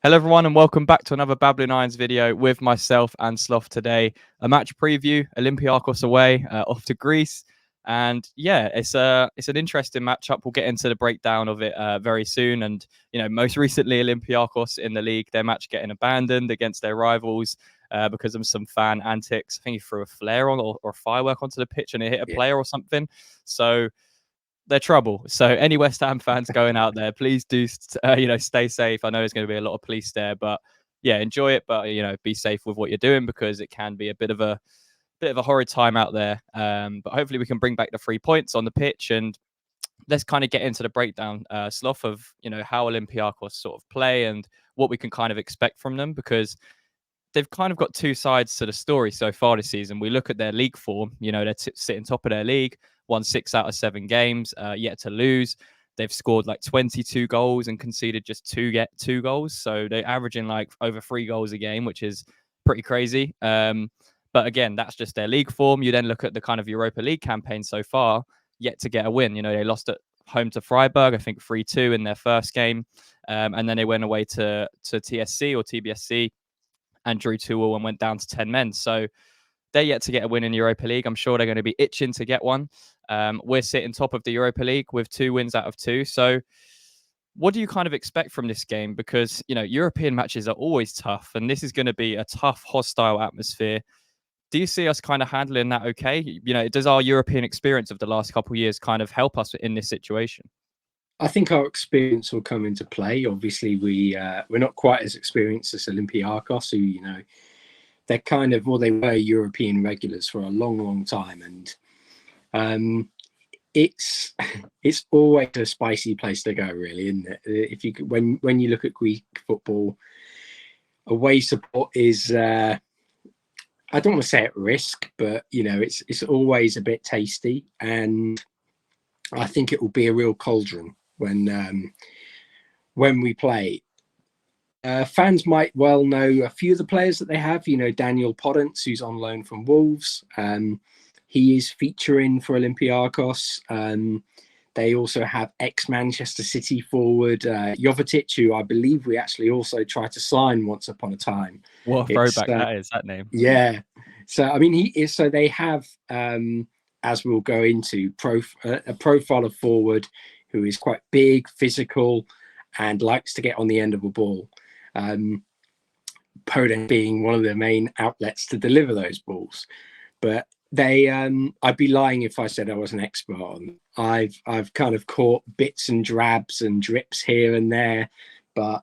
Hello everyone and welcome back to another Babbling Irons video with myself and Sloth today. A match preview, Olympiacos away, off to Greece. And yeah, it's an interesting matchup. We'll get into the breakdown of it very soon. And, most recently Olympiacos in the league, their match getting abandoned against their rivals because of some fan antics. I think he threw a flare on or a firework onto the pitch and it hit a player or something. So they're trouble. So any West Ham fans going out there, please do, stay safe. I know there's going to be a lot of police there, but yeah, enjoy it. But be safe with what you're doing because it can be a bit of a horrid time out there. But hopefully we can bring back the 3 points on the pitch and let's kind of get into the breakdown, Sloth, of how Olympiacos sort of play and what we can kind of expect from them because they've kind of got two sides to the story so far this season. We look at their league form, they're sitting top of their league, won 6 out of 7 games, yet to lose. They've scored like 22 goals and conceded just two goals. So they're averaging like over 3 goals a game, which is pretty crazy. But again, that's just their league form. You then look at the kind of Europa League campaign so far, yet to get a win. They lost at home to Freiburg, I think 3-2 in their first game. And then they went away to TSC or TBSC and drew 2-2 and went down to 10 men. So they're yet to get a win in Europa League. I'm sure they're going to be itching to get one. We're sitting top of the Europa League with 2 wins out of 2. So what do you kind of expect from this game? Because, European matches are always tough, and this is going to be a tough, hostile atmosphere. Do you see us kind of handling that okay? Does our European experience of the last couple of years kind of help us in this situation? I think our experience will come into play. Obviously, we're not quite as experienced as Olympiacos, who they're kind of, well, they were European regulars for a long, long time, and it's always a spicy place to go, really, isn't it? If you when you look at Greek football, away support is I don't want to say at risk, but it's always a bit tasty, and I think it will be a real cauldron when we play. Fans might well know a few of the players that they have. Daniel Podence, who's on loan from Wolves. He is featuring for Olympiacos. They also have ex-Manchester City forward Jovetic, who I believe we actually also tried to sign once upon a time. What a throwback that is, that name. Yeah. So, I mean, he is. So they have, as we'll go into, a profile of forward who is quite big, physical, and likes to get on the end of a ball. Podence being one of the main outlets to deliver those balls. But they, I'd be lying if I said I was an expert on them. I've kind of caught bits and drabs and drips here and there, but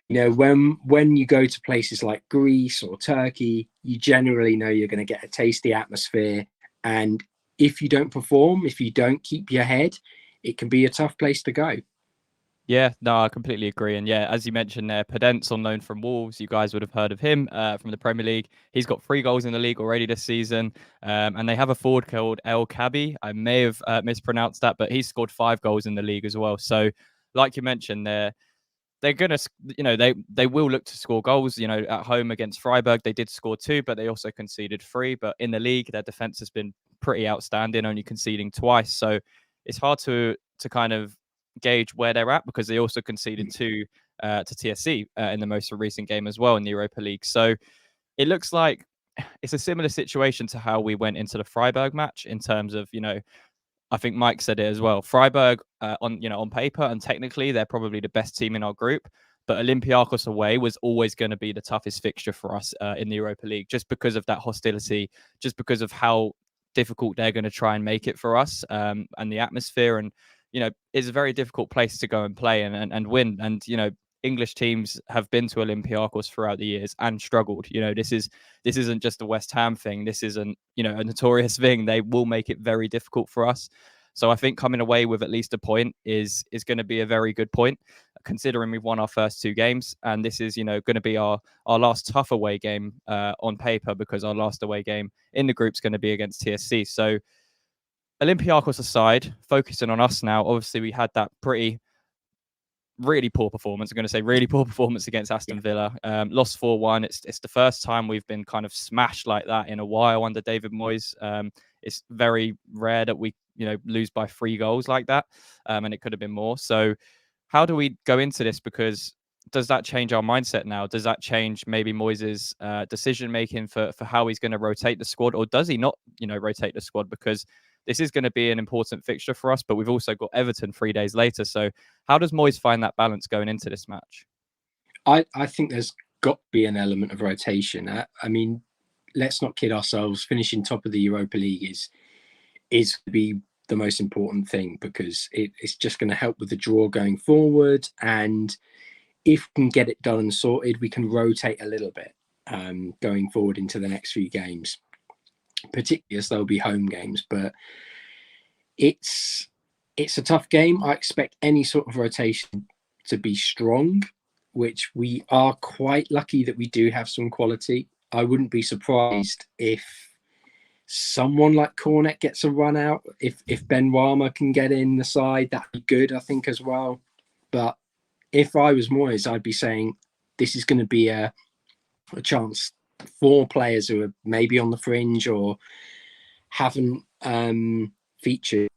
when you go to places like Greece or Turkey, you generally know you're going to get a tasty atmosphere. And if you don't perform, if you don't keep your head, it can be a tough place to go. Yeah, no, I completely agree. And yeah, as you mentioned there, Podence on loan from Wolves, you guys would have heard of him from the Premier League. He's got 3 goals in the league already this season. And they have a forward called El Kabi. I may have mispronounced that, but he's scored 5 goals in the league as well. So like you mentioned, they're going to, they will look to score goals. At home against Freiburg, they did score 2, but they also conceded 3. But in the league, their defense has been pretty outstanding, only conceding twice. So it's hard to kind of gauge where they're at because they also conceded 2 to TSC in the most recent game as well in the Europa League. So it looks like it's a similar situation to how we went into the Freiburg match in terms of, I think Mike said it as well. Freiburg on paper and technically they're probably the best team in our group, but Olympiacos away was always going to be the toughest fixture for us in the Europa League, just because of that hostility, just because of how difficult they're going to try and make it for us, and the atmosphere. And it's a very difficult place to go and play and win. And English teams have been to Olympiacos throughout the years and struggled. This isn't just a West Ham thing. This isn't a notorious thing. They will make it very difficult for us. So I think coming away with at least a point is going to be a very good point, considering we've won our first 2 games, and this is going to be our last tough away game on paper, because our last away game in the group is going to be against TSC. So Olympiacos aside, focusing on us now. Obviously, we had that really poor performance. I'm going to say really poor performance against Aston Villa. Lost 4-1. It's the first time we've been kind of smashed like that in a while under David Moyes. It's very rare that we lose by 3 goals like that, and it could have been more. So how do we go into this? Because does that change our mindset now? Does that change maybe Moyes' decision making for how he's going to rotate the squad, or does he not, rotate the squad? Because this is going to be an important fixture for us, but we've also got Everton 3 days later. So how does Moyes find that balance going into this match? I think there's got to be an element of rotation. I mean, let's not kid ourselves. Finishing top of the Europa League is to be the most important thing, because it's just going to help with the draw going forward. And if we can get it done and sorted, we can rotate a little bit going forward into the next few games, particularly as they'll be home games. But it's a tough game. I expect any sort of rotation to be strong, which we are quite lucky that we do have some quality. I wouldn't be surprised if someone like Cornet gets a run out. If Benrahma can get in the side, that'd be good, I think, as well. But if I was Moyes, I'd be saying this is going to be a chance for players who are maybe on the fringe or haven't featured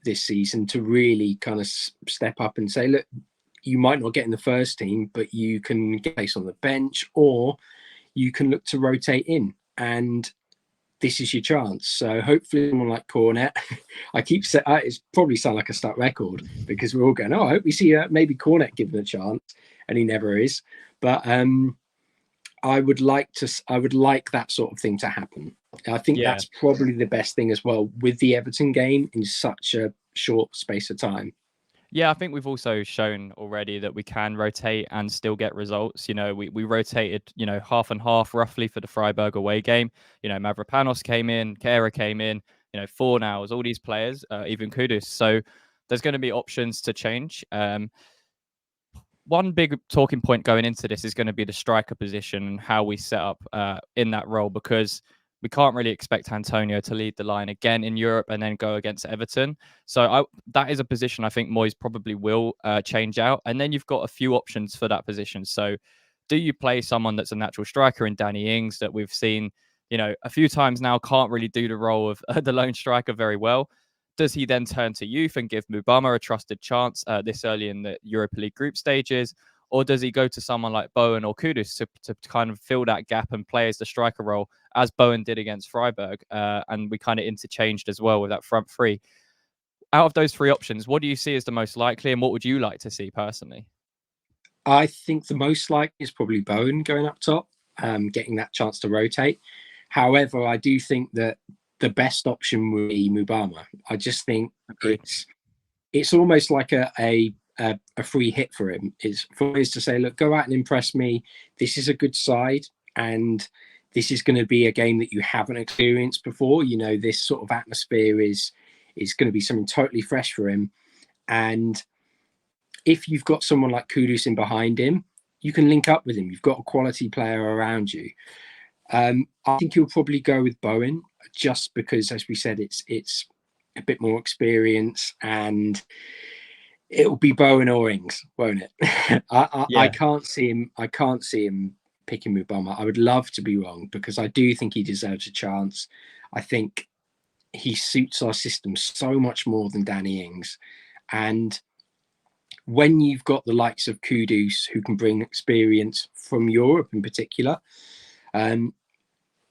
this season to really kind of step up and say, look, you might not get in the first team, but you can get placed on the bench, or you can look to rotate in, and this is your chance. So hopefully someone like Cornet, it's probably sound like a stuck record, because we're all going, I hope we see maybe Cornet given a chance, and he never is. But I would like that sort of thing to happen. I think that's probably the best thing as well with the Everton game in such a short space of time. Yeah, I think we've also shown already that we can rotate and still get results. We rotated, half and half roughly for the Freiburg away game. Mavropanos came in, Kehrer came in, Fornals, all these players, even Kudus. So there's going to be options to change. One big talking point going into this is going to be the striker position and how we set up in that role, because we can't really expect Antonio to lead the line again in Europe and then go against Everton. So that is a position I think Moyes probably will change out. And then you've got a few options for that position. So do you play someone that's a natural striker in Danny Ings that we've seen, a few times now, can't really do the role of the lone striker very well? Does he then turn to youth and give Mubama a trusted chance this early in the Europa League group stages? Or does he go to someone like Bowen or Kudus to kind of fill that gap and play as the striker role, as Bowen did against Freiburg? And we kind of interchanged as well with that front three. Out of those three options, what do you see as the most likely, and what would you like to see personally? I think the most likely is probably Bowen going up top, getting that chance to rotate. However, I do think that the best option would be Mubama. I just think it's almost like a free hit for him. Is to say, look, go out and impress me. This is a good side, and this is going to be a game that you haven't experienced before. This sort of atmosphere is going to be something totally fresh for him. And if you've got someone like Kudus in behind him, you can link up with him. You've got a quality player around you. I think you'll probably go with Bowen, just because, as we said, it's a bit more experience, and it'll be Bowen or Ings, won't it? I can't see him. I can't see him picking Mubama. I would love to be wrong, because I do think he deserves a chance. I think he suits our system so much more than Danny Ings, and when you've got the likes of Kudus, who can bring experience from Europe in particular,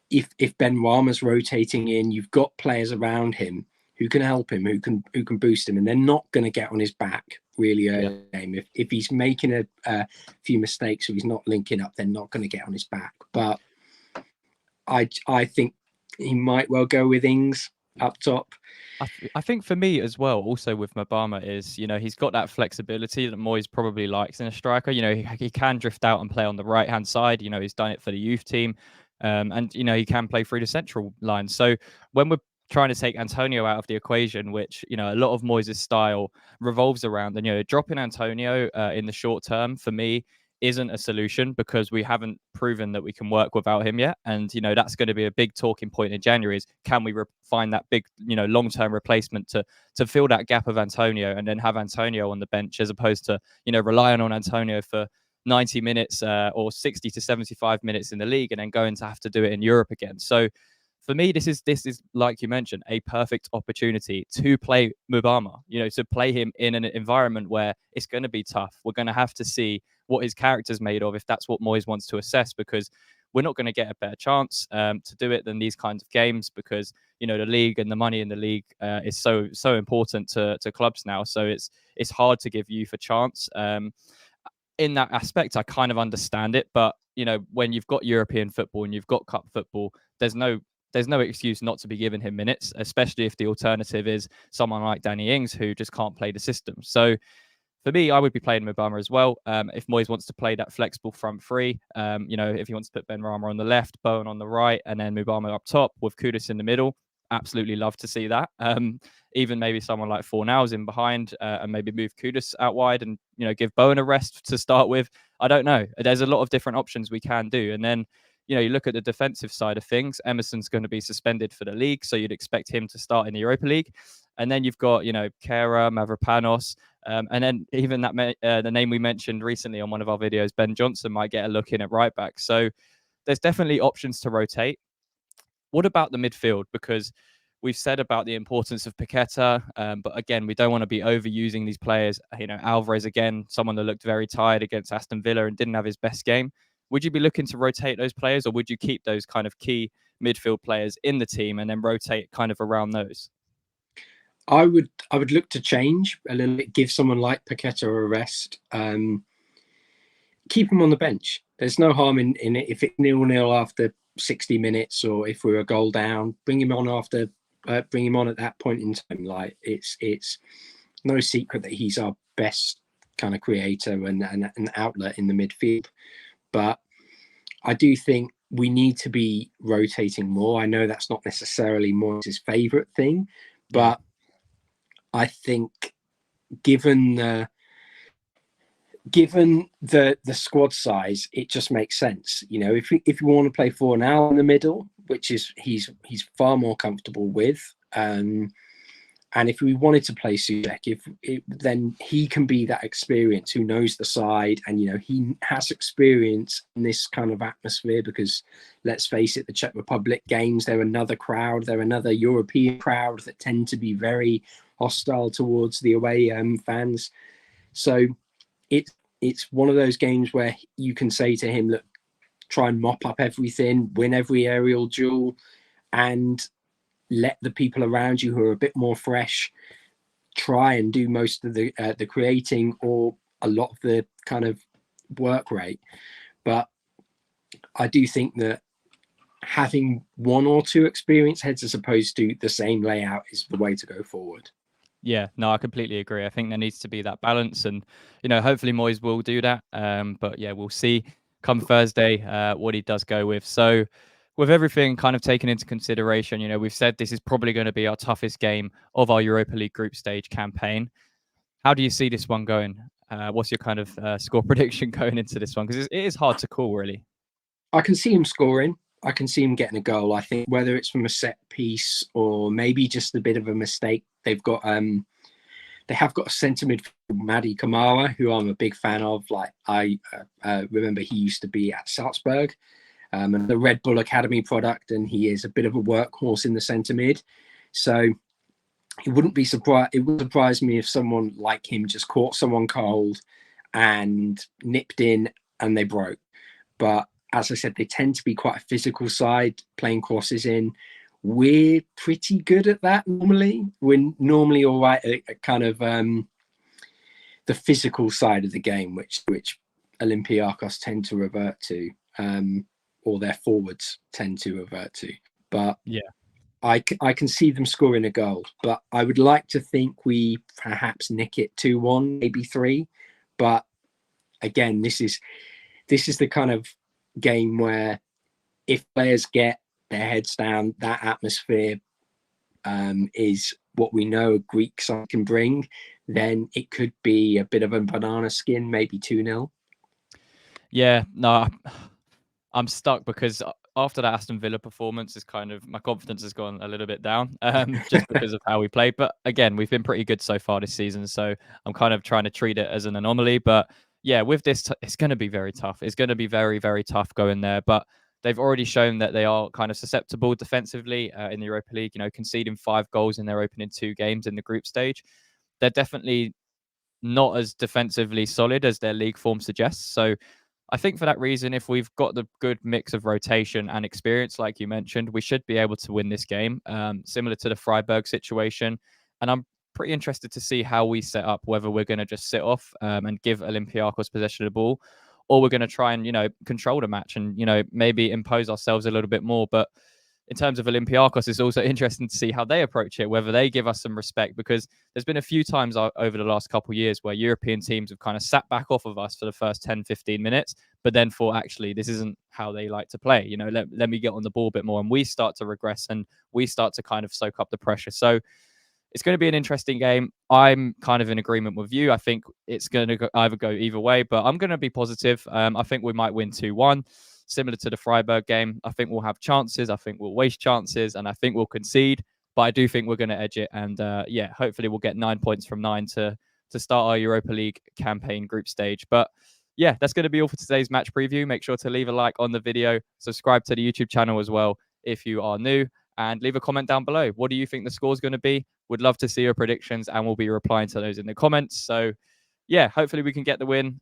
if Benrahma's rotating in, you've got players around him who can help him, who can boost him, and they're not going to get on his back really early in the game. If he's making a few mistakes or he's not linking up, they're not going to get on his back. But I think he might well go with Ings up top. I think for me as well, also with Mubama, is, he's got that flexibility that Moyes probably likes in a striker. He can drift out and play on the right hand side. He's done it for the youth team, and he can play through the central line. So when we're trying to take Antonio out of the equation, which a lot of Moyes' style revolves around, then dropping Antonio in the short term for me isn't a solution, because we haven't proven that we can work without him yet. And that's going to be a big talking point in January, is can we find that big long-term replacement to fill that gap of Antonio, and then have Antonio on the bench, as opposed to relying on Antonio for 90 minutes or 60 to 75 minutes in the league, and then going to have to do it in Europe again. So for me, this is like you mentioned, a perfect opportunity to play Mubama, to play him in an environment where it's going to be tough. We're going to have to see what his character's made of, if that's what Moyes wants to assess, because we're not going to get a better chance to do it than these kinds of games, because the league and the money in the league is so important to clubs now. So it's hard to give youth a chance. In that aspect, I kind of understand it, but when you've got European football and you've got cup football, there's no excuse not to be giving him minutes, especially if the alternative is someone like Danny Ings who just can't play the system. So for me, I would be playing Mubama as well. If Moyes wants to play that flexible front three, if he wants to put Ben Rama on the left, Bowen on the right, and then Mubama up top with Kudus in the middle, absolutely love to see that. Even maybe someone like Fornals in behind, and maybe move Kudus out wide and give Bowen a rest to start with. I don't know. There's a lot of different options we can do, and then you look at the defensive side of things. Emerson's going to be suspended for the league, so you'd expect him to start in the Europa League. And then you've got Kera, Mavropanos, and then even the name we mentioned recently on one of our videos, Ben Johnson, might get a look in at right back. So there's definitely options to rotate. What about the midfield? Because we've said about the importance of Paqueta, but again, we don't want to be overusing these players. Alvarez, again, someone that looked very tired against Aston Villa and didn't have his best game. Would you be looking to rotate those players, or would you keep those kind of key midfield players in the team and then rotate kind of around those? I would look to change a little bit, give someone like Paqueta a rest, keep him on the bench. There's no harm in it. If it's 0-0 after 60 minutes, or if we're a goal down, bring him on at that point in time. Like it's no secret that he's our best kind of creator and an outlet in the midfield. But I do think we need to be rotating more. I know that's not necessarily Moyes' favourite thing, but I think given the squad size, it just makes sense. If you want to play Fornal in the middle, which is he's far more comfortable with, and if we wanted to play Suchek, then he can be that experience who knows the side, and he has experience in this kind of atmosphere. Because let's face it, the Czech Republic games, they're another crowd, they're another European crowd that tend to be very hostile towards the away fans. So it's one of those games where you can say to him, look, try and mop up everything, win every aerial duel, and let the people around you who are a bit more fresh try and do most of the creating or a lot of the kind of work rate. But I do think that having one or two experienced heads as opposed to the same layout is the way to go forward. Yeah, no, I completely agree. I think there needs to be that balance, and hopefully Moyes will do that. But yeah, we'll see come Thursday what he does go with. So with everything kind of taken into consideration, we've said this is probably going to be our toughest game of our Europa League group stage campaign. How do you see this one going? What's your kind of score prediction going into this one? Because it is hard to call, really. I can see him scoring. I can see him getting a goal. I think whether it's from a set piece or maybe just a bit of a mistake, they have got a centre midfield, Mady Kamara, who I'm a big fan of. Like I remember he used to be at Salzburg, and the Red Bull Academy product, and he is a bit of a workhorse in the centre mid. So it wouldn't surprise me if someone like him just caught someone cold and nipped in and they broke. But as I said, they tend to be quite a physical side, playing crosses in. We're pretty good at that normally. We're normally all right at kind of the physical side of the game, which Olympiacos tend to revert to, or their forwards tend to revert to. But yeah, I can see them scoring a goal. But I would like to think we perhaps nick it 2-1, maybe 3. But again, this is the kind of game where if players get their heads down, that atmosphere is what we know a Greek side can bring, then it could be a bit of a banana skin, maybe 2-0. Yeah, no, I'm stuck because after that Aston Villa performance, is kind of my confidence has gone a little bit down, just because of how we played. But again, we've been pretty good so far this season, so I'm kind of trying to treat it as an anomaly. But yeah, with this, it's going to be very tough. It's going to be very, very tough going there. But they've already shown that they are kind of susceptible defensively in the Europa League. Conceding 5 goals in their opening 2 games in the group stage. They're definitely not as defensively solid as their league form suggests. So I think for that reason, if we've got the good mix of rotation and experience, like you mentioned, we should be able to win this game, similar to the Freiburg situation. And I'm pretty interested to see how we set up, whether we're going to just sit off and give Olympiacos possession of the ball, or we're going to try and, control the match and, maybe impose ourselves a little bit more. But in terms of Olympiacos, it's also interesting to see how they approach it, whether they give us some respect, because there's been a few times over the last couple of years where European teams have kind of sat back off of us for the first 10, 15 minutes, but then thought, actually, this isn't how they like to play. Let me get on the ball a bit more. And we start to regress and we start to kind of soak up the pressure. So it's going to be an interesting game. I'm kind of in agreement with you. I think it's going to either go either way, but I'm going to be positive. I think we might win 2-1, similar to the Freiburg game. I think we'll have chances. I think we'll waste chances, and I think we'll concede. But I do think we're going to edge it, and hopefully we'll get 9 points from 9 to start our Europa League campaign group stage. But yeah, that's going to be all for today's match preview. Make sure to leave a like on the video, subscribe to the YouTube channel as well if you are new, and leave a comment down below. What do you think the score is going to be? Would love to see your predictions, and we'll be replying to those in the comments. So yeah, hopefully we can get the win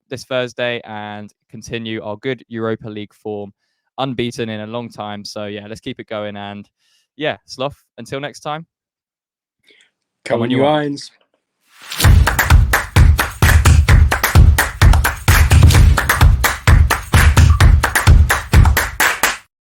this Thursday and continue our good Europa League form, unbeaten in a long time. So yeah, let's keep it going. And yeah, Sloth, until next time, come on, you Irons.